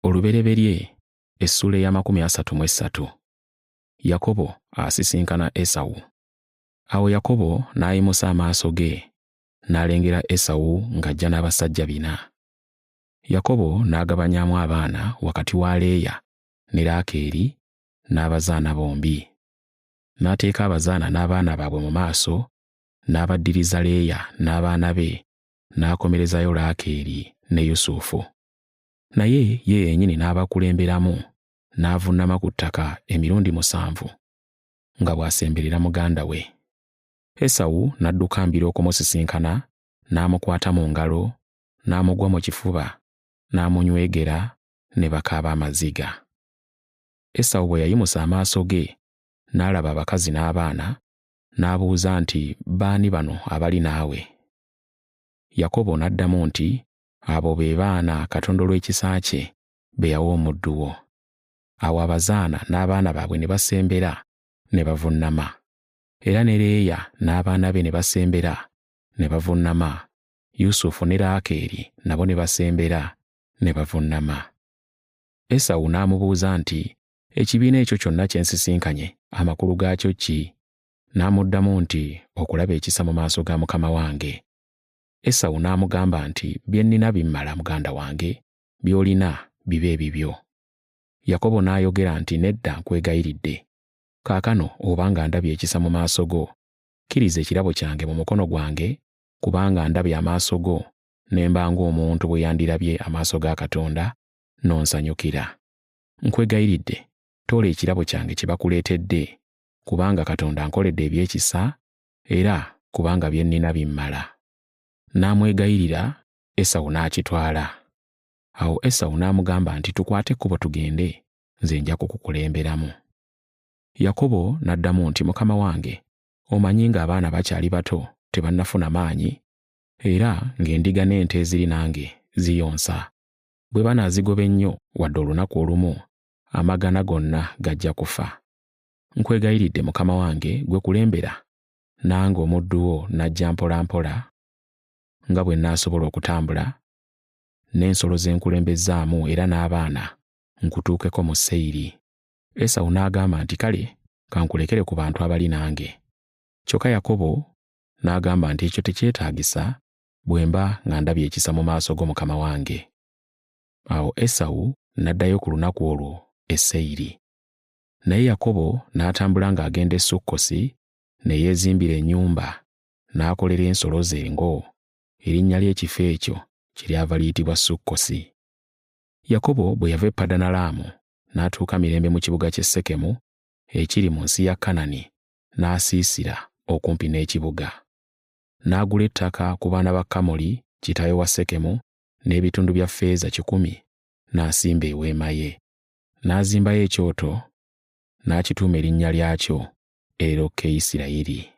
Olubereberye essula ya 33. Yakobo asisinkana Esawu. Awo Yakobo n'ayimusa amaaso ge, n'alengera Esawu ng'ajja n'abasajja 4. Yakobo n'agabanyamu abaana wakati wa Leeya ne Laakeeri n'abazaana bombi. N'ateeka abazaana n'abaana baabwe mu maaso, n'abaddiriza Leeya n'abaana be, n'akomerezayo Laakeeri ne Yusufu. Naye ye yennyini n'abakulemberamu, n'avunnama ku ttaka emirundi 7 nga bw'asemberera muganda we. Esawu n'adduka mbiri okumusisinkana, n'amukwata mu ngalo, n'amugwa mu kifuba, n'amunywegera, ne bakaaba amaziga. Esawu bwe yayimusa amaaso ge, n'alaba abakazi n'abaana, n'abuuza nti, "Baani bano abali naawe?" Yakobo n'addamu nti, "Abo be baana Katonda olw'ekisa kye be yawa omuddu wo." Awo abazaana n'abaana baabwe ne basembera, ne bavunnama. Era ne Leeya n'abaana be ne basembera, ne bavunnama. Yusufu ne Laakeeri nabo ne basembera, ne bavunnama. Esawu n'amubuuza nti, "Ekibiina ekyo kyonna kye nsisinkanye, amakulu gaakyo ki?" N'amuddamu nti, "Okulaba ekisa mu maaso ga mukama wange." Esawu n'amugamba nti, "Bye nnina bimmala muganda wange, by'olina bibe ebibyo." Yakobo n'ayogera nti, "Nedda nkwegayiridde. Kaakano obanga ndabye ekisa mu maaso go, kkiriza ekirabo kyange mu mukono gwange, kubanga ndabye amaaso go, ne mba ng'omuntu bwe yandirabye amaaso ga Katonda, n'onsanyukira. Nkwegayiridde, toola ekirabo kyange kye bakuleetedde, kubanga Katonda ankoledde ebyekisa, era kubanga bye nnina bimmala." N'amwegayirira, Esawu n'akitwala. Awo Esawu n'amugamba nti, "Tukwate ekkubo tugende, nze nja kukukulemberamu." Yakobo n'addamu nti, "Mukama wange, omanyi ng'abaana bakyali bato, tebannafuna maanyi, era ng'endiga n'ente eziri nange ziyonsa. Bwe banaazigoba ennyo wadde olunaku olumu, amagana gonna gajja kufa. Nkwegayiridde mukama wange gwe kulembera, nange omuddu wo najja mpola mpola nga bwe naasobola okutambula, n'ensolo ze nkulembezzaamu era n'abaana nkutuukeko mu Seyiri." Esawu n'agamba nti, "Kale kankulekere ku bantu abali nange." Kyokka Yakobo n'agamba nti, "Ekyo tekyetaagisa, bwe mba nga ndabye ekisa mu maaso go mukama wange." Awo Esawu n'addayo ku lunaku olwo e Seyiri. Naye Yakobo n'atambula ng'agenda e Sukkosi, ne yeezimbira ennyumba, n'akolera ensolo ze engo. Erinnya ly'ekifo ekyo kyeryava liyitibwa Sukkosi. Yakobo bwe yava e Padanalaamu, n'atuuka mirembe mu kibuga ky'e Sekemu ekiri mu nsi ya Kanani, n'asiisira okumpi n'ekibuga. N'agula ettaka ku baana ba Kamoli kitaawe wa Sekemu n'ebitundu bya ffeeza 100, n'asimba eweema ye. N'azimbayo ekyoto, n'akituuma erinnya lyakyo Eroke Isirayiri.